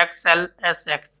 .xlsx،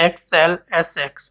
XLSX.